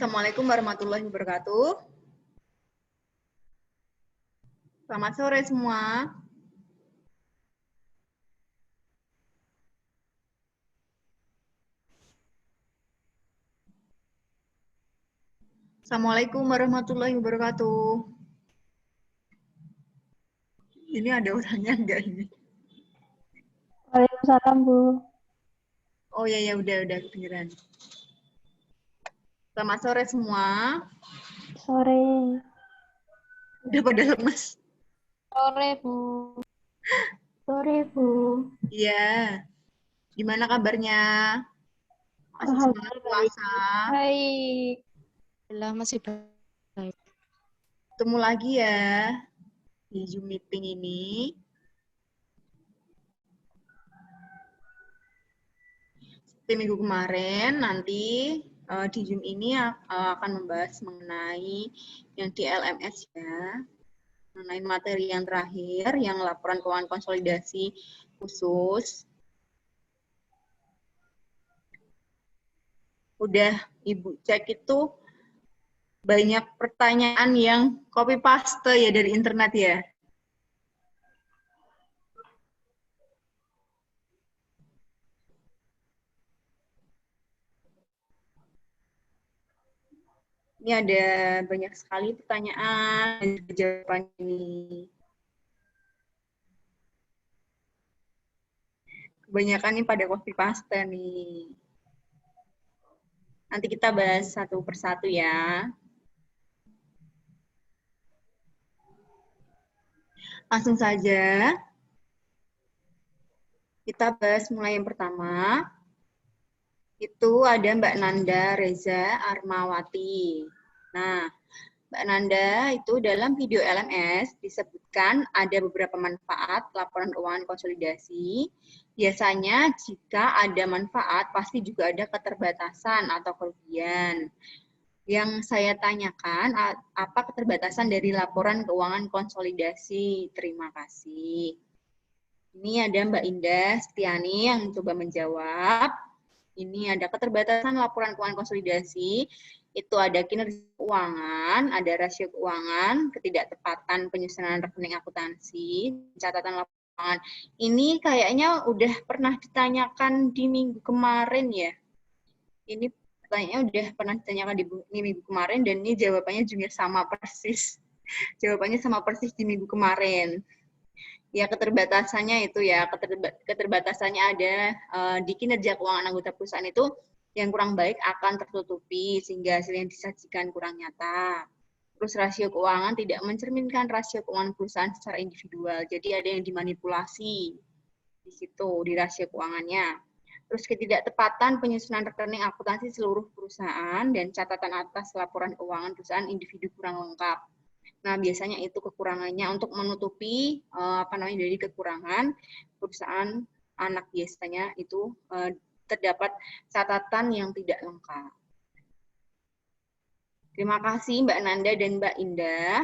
Assalamualaikum warahmatullahi wabarakatuh. Selamat sore semua. Assalamualaikum warahmatullahi wabarakatuh. Ini ada orangnya enggak ini? Waalaikumsalam, Bu. Oh ya udah kedengeran. Selamat sore semua. Sore. Udah pada lemes. Sore, Bu. Sore, Bu. Iya. Gimana kabarnya? Masih semangat Alhamdulillah baik. puasa? Baik. Alhamdulillah masih baik. Ketemu lagi ya di Zoom meeting ini. Seperti minggu kemarin, nanti di Zoom ini akan membahas mengenai yang di LMS ya, mengenai materi yang terakhir, yang laporan keuangan konsolidasi khusus. Udah Ibu cek itu banyak pertanyaan yang copy paste ya dari internet ya. Ini ada banyak sekali pertanyaan dan jawaban ini. Kebanyakan ini pada copy paste nih. Nanti kita bahas satu persatu ya. Langsung saja. Kita bahas mulai yang pertama. Itu ada Mbak Nanda Reza Armawati. Nah, Mbak Nanda itu dalam video LMS disebutkan ada beberapa manfaat laporan keuangan konsolidasi. Biasanya jika ada manfaat, pasti juga ada keterbatasan atau kerugian. Yang saya tanyakan, apa keterbatasan dari laporan keuangan konsolidasi? Terima kasih. Ini ada Mbak Indah Setiani yang mencoba menjawab. Ini ada keterbatasan laporan keuangan konsolidasi. Itu ada kinerja keuangan, ada rasio keuangan, ketidaktepatan penyusunan rekening akuntansi, catatan laporan. Ini kayaknya udah pernah ditanyakan di minggu kemarin ya. Ini pertanyaannya udah pernah ditanyakan di minggu kemarin dan ini jawabannya juga sama persis. Jawabannya sama persis di minggu kemarin. Ya, keterbatasannya itu ya, keterbatasannya ada di kinerja keuangan anggota perusahaan itu yang kurang baik akan tertutupi sehingga hasil yang disajikan kurang nyata. Terus rasio keuangan tidak mencerminkan rasio keuangan perusahaan secara individual. Jadi ada yang dimanipulasi di situ, di rasio keuangannya. Terus ketidaktepatan penyusunan rekening akuntansi seluruh perusahaan dan catatan atas laporan keuangan perusahaan individu kurang lengkap. Nah, biasanya itu kekurangannya untuk menutupi dari kekurangan perusahaan anak biasanya itu terdapat catatan yang tidak lengkap. Terima kasih Mbak Nanda dan Mbak Indah.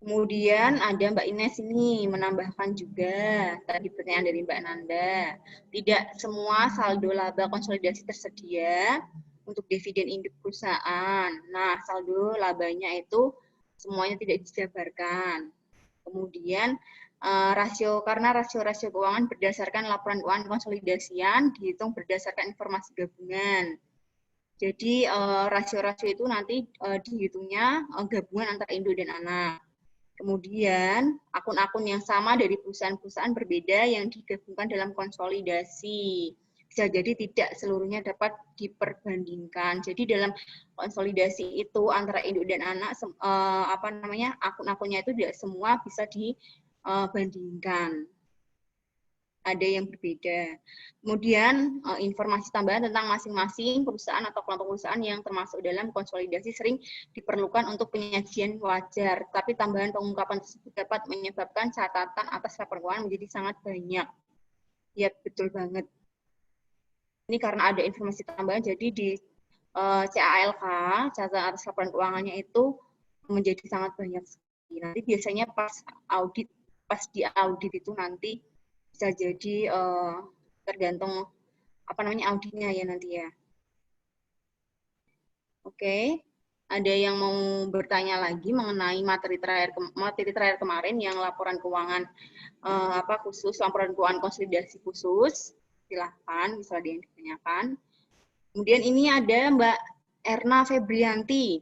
Kemudian ada Mbak Ines ini menambahkan juga tadi pertanyaan dari Mbak Nanda. Tidak semua saldo laba konsolidasi tersedia untuk dividen induk perusahaan. Nah, saldo labanya itu semuanya tidak dijabarkan. Kemudian karena rasio keuangan berdasarkan laporan keuangan konsolidasian dihitung berdasarkan informasi gabungan. Jadi rasio-rasio itu nanti dihitungnya gabungan antara induk dan anak. Kemudian akun-akun yang sama dari perusahaan-perusahaan berbeda yang digabungkan dalam konsolidasi. Bisa jadi tidak seluruhnya dapat diperbandingkan. Jadi dalam konsolidasi itu antara induk dan anak akun-akunnya itu tidak semua bisa dibandingkan. Ada yang berbeda. Kemudian informasi tambahan tentang masing-masing perusahaan atau kelompok perusahaan yang termasuk dalam konsolidasi sering diperlukan untuk penyajian wajar, tapi tambahan pengungkapan tersebut dapat menyebabkan catatan atas laporan keuangan menjadi sangat banyak. Ya, betul banget. Ini karena ada informasi tambahan, jadi di CALK, catatan atas laporan keuangannya itu menjadi sangat banyak sekali. Nanti biasanya pas di audit itu nanti bisa jadi tergantung auditnya ya nanti ya. Oke. Ada yang mau bertanya lagi mengenai materi terakhir kemarin yang laporan keuangan khusus, laporan keuangan konsolidasi khusus? Silahkan, bisa ditanyakan. Kemudian ini ada Mbak Erna Febrianti.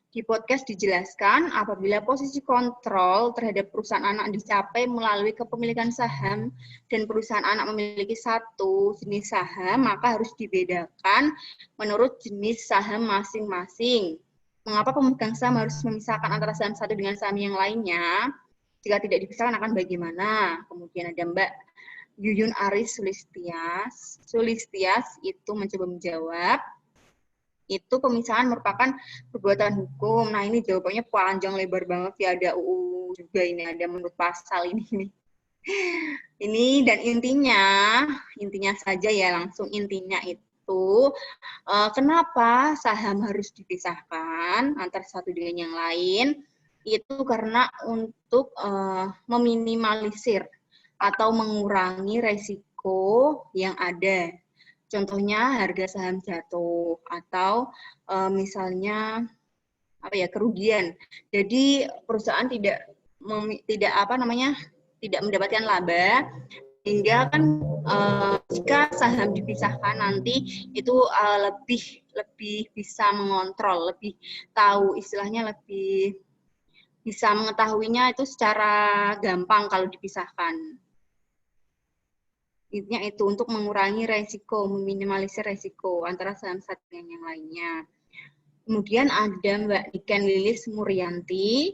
Di podcast dijelaskan apabila posisi kontrol terhadap perusahaan anak dicapai melalui kepemilikan saham dan perusahaan anak memiliki satu jenis saham, maka harus dibedakan menurut jenis saham masing-masing. Mengapa pemegang saham harus memisahkan antara saham satu dengan saham yang lainnya? Jika tidak dipisahkan akan bagaimana? Kemudian ada Mbak Yuyun Aris Sulistias itu mencoba menjawab. Itu pemisahan merupakan perbuatan hukum. Nah, ini jawabannya panjang lebar banget ya, ada UU juga ini, ada menurut pasal ini. Ini dan intinya saja ya, langsung intinya itu kenapa saham harus dipisahkan antara satu dengan yang lain? Itu karena untuk meminimalisir atau mengurangi resiko yang ada. Contohnya harga saham jatuh atau misalnya kerugian. Jadi perusahaan tidak mendapatkan laba, sehingga kan jika saham dipisahkan nanti itu lebih bisa mengontrol, lebih tahu, istilahnya lebih bisa mengetahuinya itu secara gampang kalau dipisahkan. Intinya itu untuk mengurangi resiko, meminimalisir resiko antara saham satu dengan yang lainnya. Kemudian ada Mbak Niken Lilis Muryanti,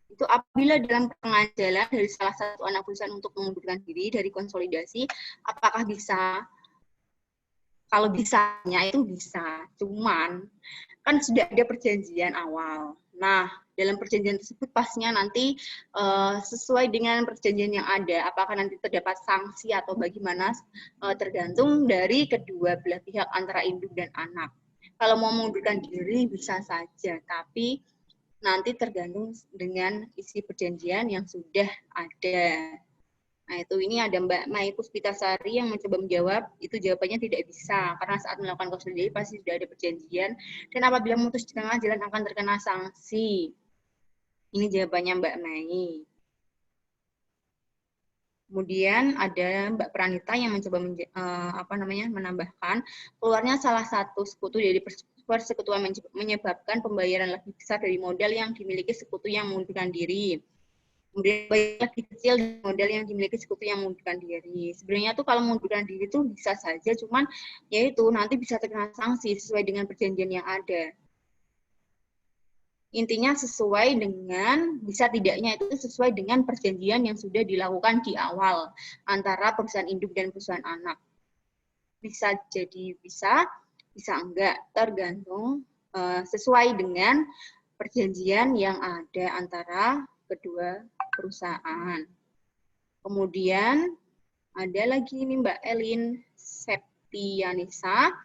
itu apabila dalam pertengahan jalan dari salah satu anak perusahaan untuk mengundurkan diri dari konsolidasi, apakah bisa? Kalau bisanya itu bisa, cuman kan sudah ada perjanjian awal. Nah, dalam perjanjian tersebut pastinya nanti sesuai dengan perjanjian yang ada, apakah nanti terdapat sanksi atau bagaimana, tergantung dari kedua belah pihak antara induk dan anak. Kalau mau mengundurkan diri bisa saja, tapi nanti tergantung dengan isi perjanjian yang sudah ada. Nah, ini ada Mbak Mai Puspitasari yang mencoba menjawab, itu jawabannya tidak bisa, karena saat melakukan konsolidasi pasti sudah ada perjanjian, dan apabila memutus di tengah jalan akan terkena sanksi. Ini jawabannya Mbak Mai. Kemudian ada Mbak Pranita yang mencoba menambahkan, keluarnya salah satu sekutu dari persekutuan menyebabkan pembayaran lebih besar dari modal yang dimiliki sekutu yang mengundurkan diri. Kemudian lebih kecil dari modal yang dimiliki sekutu yang mengundurkan diri. Sebenarnya tuh kalau mengundurkan diri itu bisa saja, cuman yaitu nanti bisa terkena sanksi sesuai dengan perjanjian yang ada. Intinya sesuai dengan, bisa tidaknya itu sesuai dengan perjanjian yang sudah dilakukan di awal antara perusahaan induk dan perusahaan anak. Bisa jadi bisa enggak, tergantung sesuai dengan perjanjian yang ada antara kedua perusahaan. Kemudian ada lagi ini Mbak Elin Septianisa.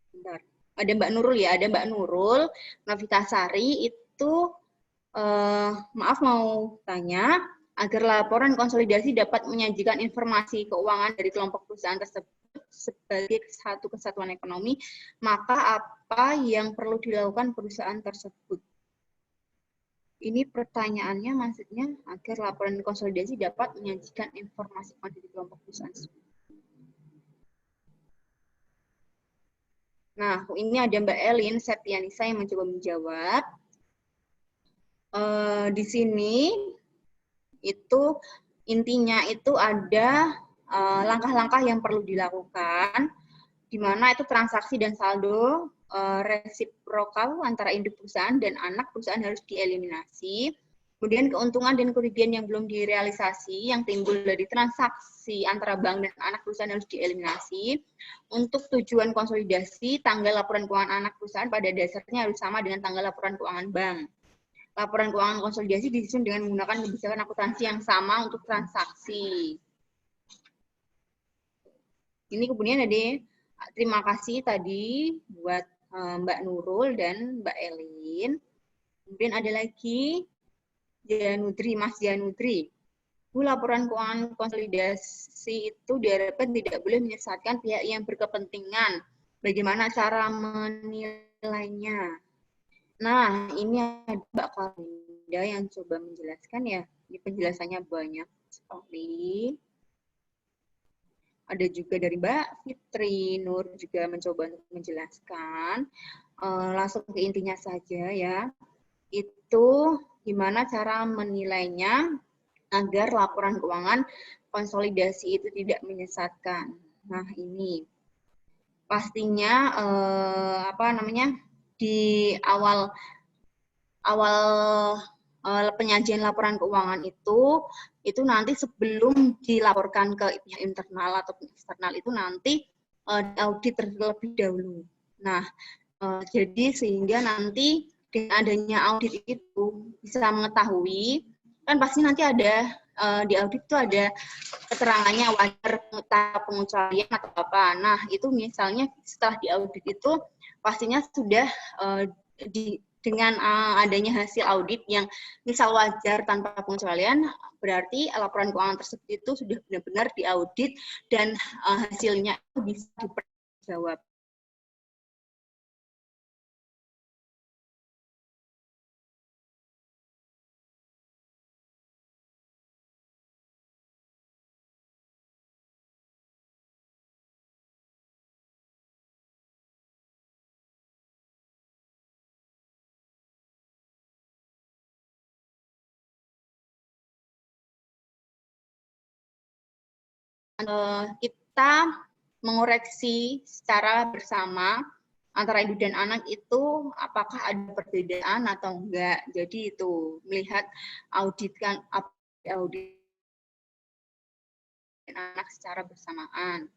Bentar. Ada Mbak Nurul ya, ada Mbak Nurul Novitasari itu maaf mau tanya, agar laporan konsolidasi dapat menyajikan informasi keuangan dari kelompok perusahaan tersebut sebagai satu kesatuan ekonomi, maka apa yang perlu dilakukan perusahaan tersebut? Ini pertanyaannya maksudnya agar laporan konsolidasi dapat menyajikan informasi keuangan dari kelompok perusahaan tersebut. Nah, ini ada Mbak Elin Septianisa yang mencoba menjawab. Di sini itu intinya itu ada langkah-langkah yang perlu dilakukan, di mana itu transaksi dan saldo resiprokal antara induk perusahaan dan anak perusahaan harus dieliminasi. Kemudian keuntungan dan kerugian yang belum direalisasi yang timbul dari transaksi antara bank dan anak perusahaan harus dieliminasi. Untuk tujuan konsolidasi, tanggal laporan keuangan anak perusahaan pada dasarnya harus sama dengan tanggal laporan keuangan bank. Laporan keuangan konsolidasi disusun dengan menggunakan kebijakan akuntansi yang sama untuk transaksi. Ini kemudian ada terima kasih tadi buat Mbak Nurul dan Mbak Elin. Kemudian ada lagi Mas Janudri. Laporan keuangan konsolidasi itu diharapkan tidak boleh menyesatkan pihak yang berkepentingan Bagaimana cara menilainya? Nah, ini ada Mbak Kalinda yang coba menjelaskan ya. Ini penjelasannya banyak sekali. Ada juga dari Mbak Fitri Nur juga mencoba untuk menjelaskan. Langsung ke intinya saja ya. Itu gimana cara menilainya agar laporan keuangan konsolidasi itu tidak menyesatkan. Nah, ini pastinya di awal penyajian laporan keuangan itu nanti sebelum dilaporkan ke internal atau eksternal itu nanti audit terlebih dahulu. Nah, jadi sehingga nanti dengan adanya audit itu bisa mengetahui, kan pasti nanti ada di audit itu ada keterangannya wajar pengecualian atau apa. Nah, itu misalnya setelah di audit itu pastinya sudah dengan adanya hasil audit yang misal wajar tanpa pengecualian, berarti laporan keuangan tersebut itu sudah benar-benar diaudit dan hasilnya bisa dipertanggungjawab. Kita mengoreksi secara bersama antara ibu dan anak itu apakah ada perbedaan atau enggak. Jadi itu melihat audit anak secara bersamaan.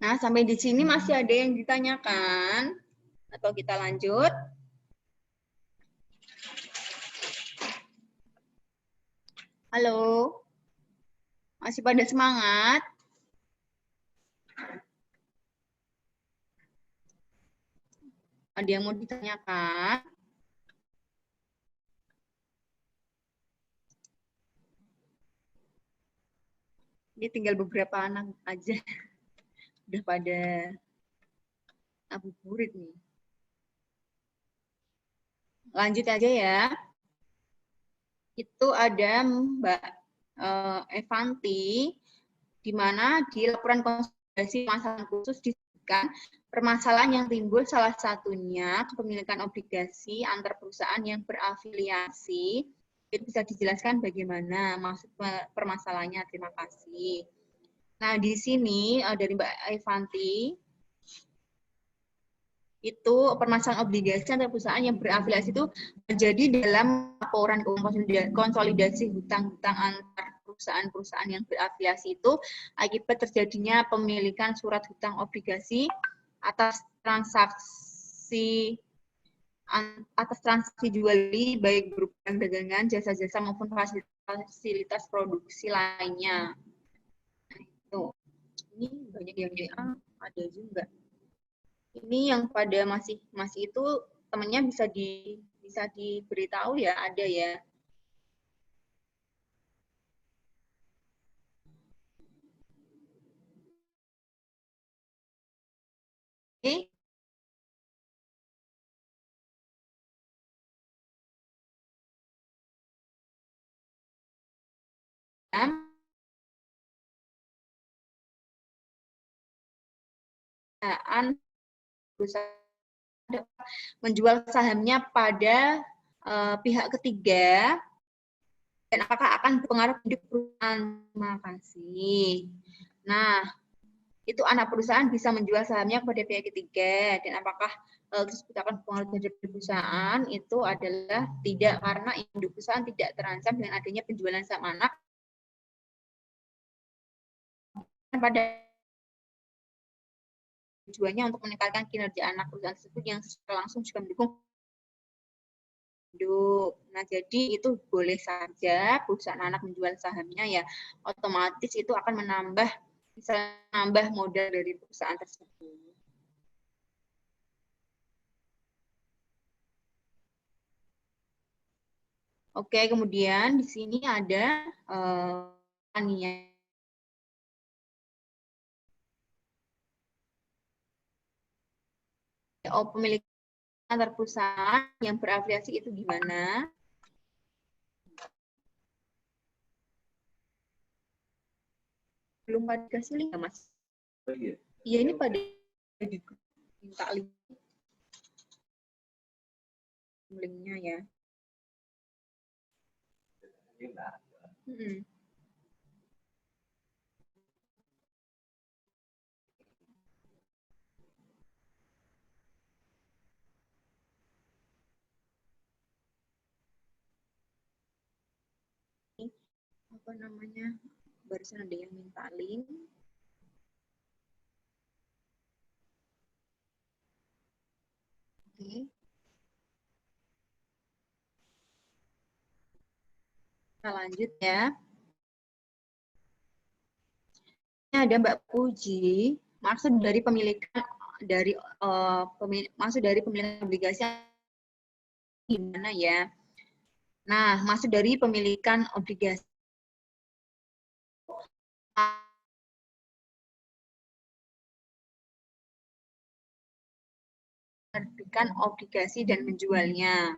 Nah, sampai di sini masih ada yang ditanyakan atau kita lanjut? Halo? Masih pada semangat? Ada yang mau ditanyakan? Ini tinggal beberapa anak aja. Udah pada ngabuburit nih. Lanjut aja ya. Itu ada Mbak Evanti, di mana di laporan konsolidasi masalah khusus disebutkan permasalahan yang timbul salah satunya kepemilikan obligasi antar perusahaan yang berafiliasi. Itu bisa dijelaskan bagaimana maksud permasalahannya. Terima kasih. Nah, di sini dari Mbak Evanti, itu permasalahan obligasi antar perusahaan yang berafiliasi itu terjadi dalam laporan konsolidasi hutang-hutang antar perusahaan-perusahaan yang berafiliasi itu akibat terjadinya pemilikan surat hutang obligasi atas transaksi jual beli baik berupa dagangan, jasa-jasa maupun fasilitas produksi lainnya. Tuh, ini banyak yang ada juga. Ini yang pada masih itu temannya bisa diberitahu ya, ada ya. Oke. Perusahaan menjual sahamnya pada pihak ketiga dan apakah akan berpengaruh hidup perusahaan. Terima kasih. Nah, itu anak perusahaan bisa menjual sahamnya kepada pihak ketiga dan apakah tersebut akan berpengaruh terhadap perusahaan, itu adalah tidak, karena induk perusahaan tidak terancam dengan adanya penjualan saham anak pada tujuannya untuk meningkatkan kinerja anak perusahaan tersebut yang secara langsung juga mendukung induk. Nah, jadi itu boleh saja perusahaan anak menjual sahamnya ya, otomatis itu akan bisa menambah modal dari perusahaan tersebut. Oke, kemudian di sini ada pemilik antar perusahaan yang berafiliasi itu gimana? Belum pada kasih link ya, Mas? Iya, ini pada minta linknya ya. Apa namanya? Barusan ada yang minta link. Oke. Kita lanjut ya. Ini ada Mbak Puji. Maksud dari pemilikan pemilikan obligasi gimana ya? Nah, maksud dari pemilikan obligasi menerbitkan obligasi dan menjualnya,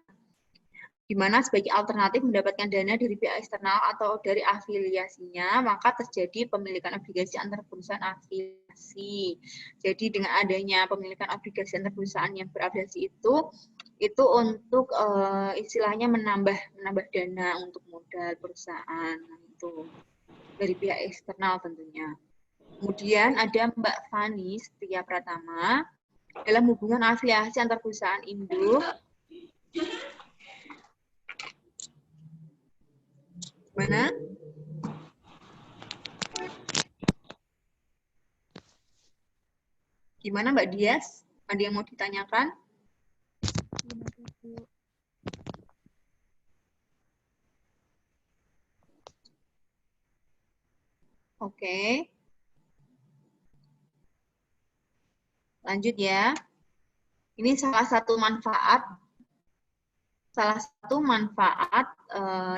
di mana sebagai alternatif mendapatkan dana dari pihak eksternal atau dari afiliasinya, maka terjadi pemilikan obligasi antar perusahaan afiliasi. Jadi dengan adanya pemilikan obligasi antar perusahaan yang berafiliasi itu untuk istilahnya menambah dana untuk modal perusahaan, itu dari pihak eksternal tentunya. Kemudian ada Mbak Fani Setia Pratama, dalam hubungan afiliasi antar perusahaan induk. Mana? Gimana Mbak Dias? Ada yang mau ditanyakan? Oke. Lanjut ya. Ini salah satu manfaat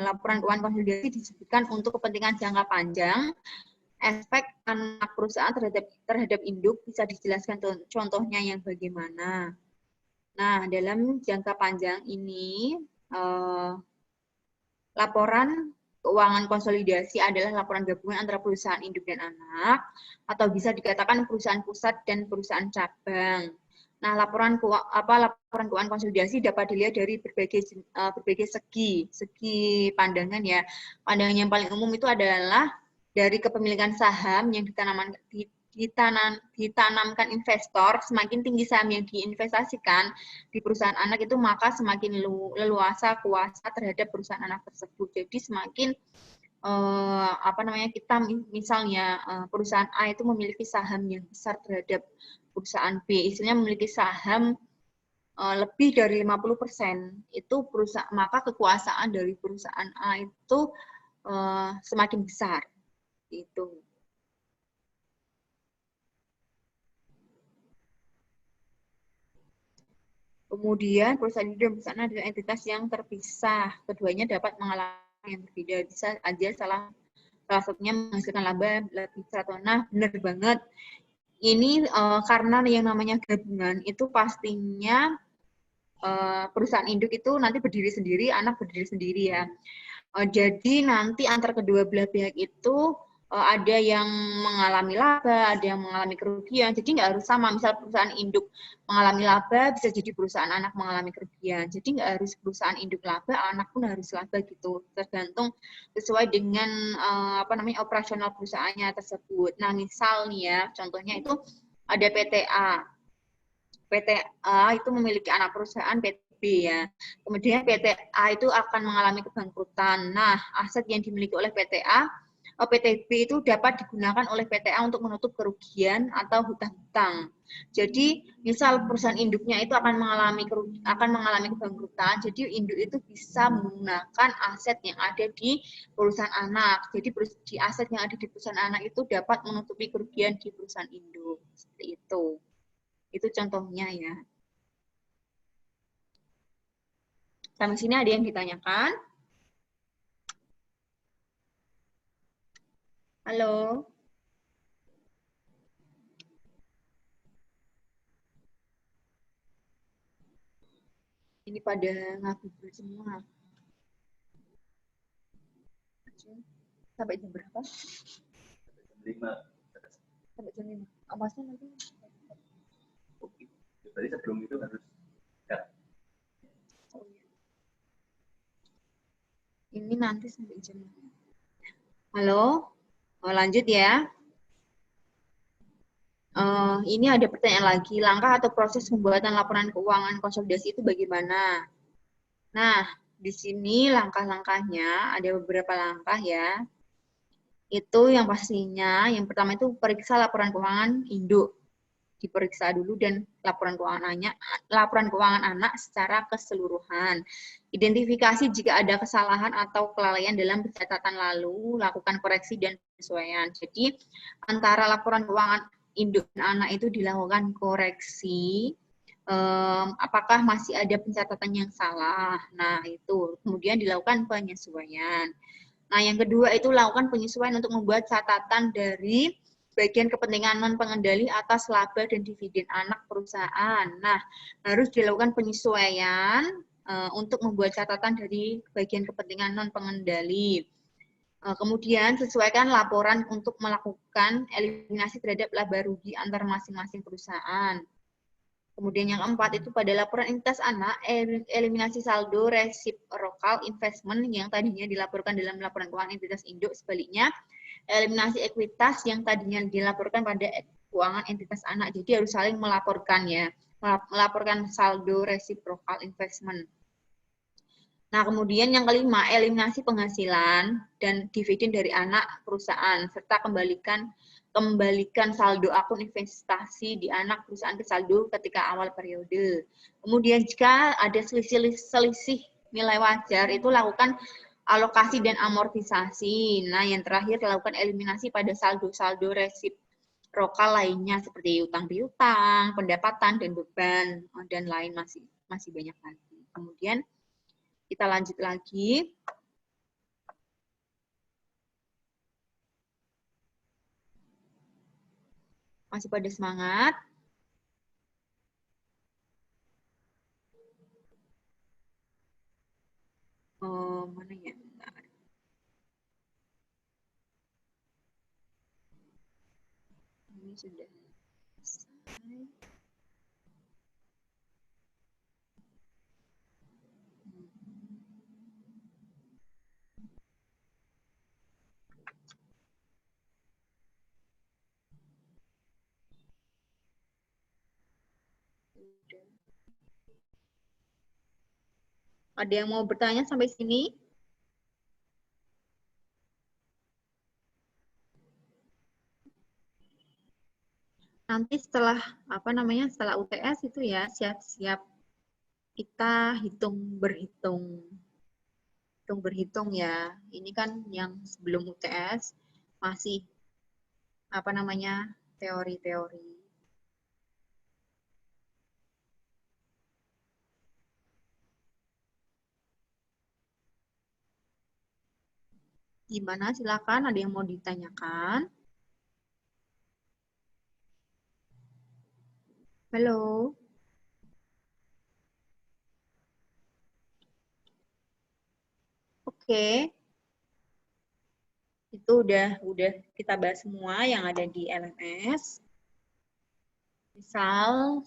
laporan keuangan konsolidasi disebutkan untuk kepentingan jangka panjang. Efek anak perusahaan terhadap induk bisa dijelaskan contohnya yang bagaimana. Nah, dalam jangka panjang ini laporan keuangan konsolidasi adalah laporan gabungan antara perusahaan induk dan anak, atau bisa dikatakan perusahaan pusat dan perusahaan cabang. Nah, laporan keuangan konsolidasi dapat dilihat dari berbagai segi pandangan ya. Pandangan yang paling umum itu adalah dari kepemilikan saham yang ditanamkan investor. Semakin tinggi saham yang diinvestasikan di perusahaan anak itu, maka semakin leluasa kuasa terhadap perusahaan anak tersebut. Jadi semakin kita misalnya perusahaan A itu memiliki saham yang besar terhadap perusahaan B, istilahnya memiliki saham lebih dari 50%, itu maka kekuasaan dari perusahaan A itu semakin besar. Itu. Kemudian perusahaan induk dan perusahaan adalah entitas yang terpisah. Keduanya dapat mengalami yang berbeda. Bisa aja salah satunya menghasilkan laba lebih besar. Nah, benar banget. Ini karena yang namanya gabungan itu pastinya perusahaan induk itu nanti berdiri sendiri, anak berdiri sendiri ya. Jadi nanti antar kedua belah pihak itu ada yang mengalami laba, ada yang mengalami kerugian. Jadi nggak harus sama. Misal perusahaan induk mengalami laba, bisa jadi perusahaan anak mengalami kerugian. Jadi nggak harus perusahaan induk laba, anak pun harus laba gitu. Tergantung sesuai dengan operasional perusahaannya tersebut. Nah, misal nih ya, contohnya itu ada PTA. PTA itu memiliki anak perusahaan PT ya. Kemudian PTA itu akan mengalami kebangkrutan. Nah, aset yang dimiliki oleh PTA, PTB itu dapat digunakan oleh PTA untuk menutup kerugian atau hutang-hutang. Jadi, misal perusahaan induknya itu akan mengalami kebangkrutan, jadi induk itu bisa menggunakan aset yang ada di perusahaan anak. Jadi, di aset yang ada di perusahaan anak itu dapat menutupi kerugian di perusahaan induk. Seperti itu. Itu contohnya ya. Sampai sini ada yang ditanyakan? Halo? Ini pada ngabuburit semua. Sampai jam berapa? Jam 5. Sampai jam 5. Amasnya nanti. Oke. Berarti sebelum itu harus ya. Oh, iya. Ini nanti sampai jam 5. Halo? Oh, lanjut ya. Ini ada pertanyaan lagi. Langkah atau proses pembuatan laporan keuangan konsolidasi itu bagaimana? Nah, di sini langkah-langkahnya ada beberapa langkah ya. Itu yang pastinya, yang pertama itu periksa laporan keuangan induk. Diperiksa dulu dan laporan keuangan anak secara keseluruhan. Identifikasi jika ada kesalahan atau kelalaian dalam pencatatan lalu, lakukan koreksi dan penyesuaian. Jadi antara laporan keuangan induk dan anak itu dilakukan koreksi, apakah masih ada pencatatan yang salah. Nah, itu kemudian dilakukan penyesuaian. Nah, yang kedua itu lakukan penyesuaian untuk membuat catatan dari bagian kepentingan non-pengendali atas laba dan dividen anak perusahaan. Nah, harus dilakukan penyesuaian untuk membuat catatan dari bagian kepentingan non-pengendali. Kemudian sesuaikan laporan untuk melakukan eliminasi terhadap laba rugi antar masing-masing perusahaan. Kemudian yang keempat itu pada laporan entitas anak, eliminasi saldo reciprocal investment yang tadinya dilaporkan dalam laporan keuangan entitas induk, sebaliknya eliminasi ekuitas yang tadinya dilaporkan pada keuangan entitas anak. Jadi harus saling melaporkan ya, melaporkan saldo reciprocal investment. Nah, kemudian yang kelima, eliminasi penghasilan dan dividen dari anak perusahaan, serta kembalikan saldo akun investasi di anak perusahaan ke saldo ketika awal periode. Kemudian jika ada selisih nilai wajar, itu lakukan alokasi dan amortisasi. Nah, yang terakhir lakukan eliminasi pada saldo-saldo resiprokal lainnya seperti utang piutang, pendapatan dan beban dan lain masih banyak lagi. Kemudian kita lanjut lagi. Masih pada semangat? Mana ya? Bentar. Ini sudah selesai. Ada yang mau bertanya sampai sini? Nanti setelah setelah UTS itu ya siap-siap kita berhitung ya. Ini kan yang sebelum UTS masih teori-teori. Gimana? Silakan, ada yang mau ditanyakan? Halo? Oke. Itu udah kita bahas semua yang ada di LMS. Misal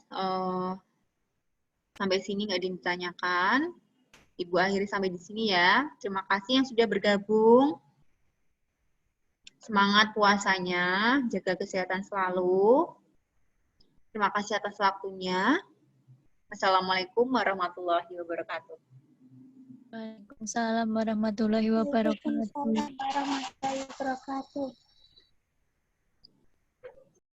sampai sini nggak ditanyakan, Ibu akhiri sampai di sini ya. Terima kasih yang sudah bergabung. Semangat puasanya, jaga kesehatan selalu. Terima kasih atas waktunya. Assalamualaikum warahmatullahi wabarakatuh. Waalaikumsalam warahmatullahi wabarakatuh.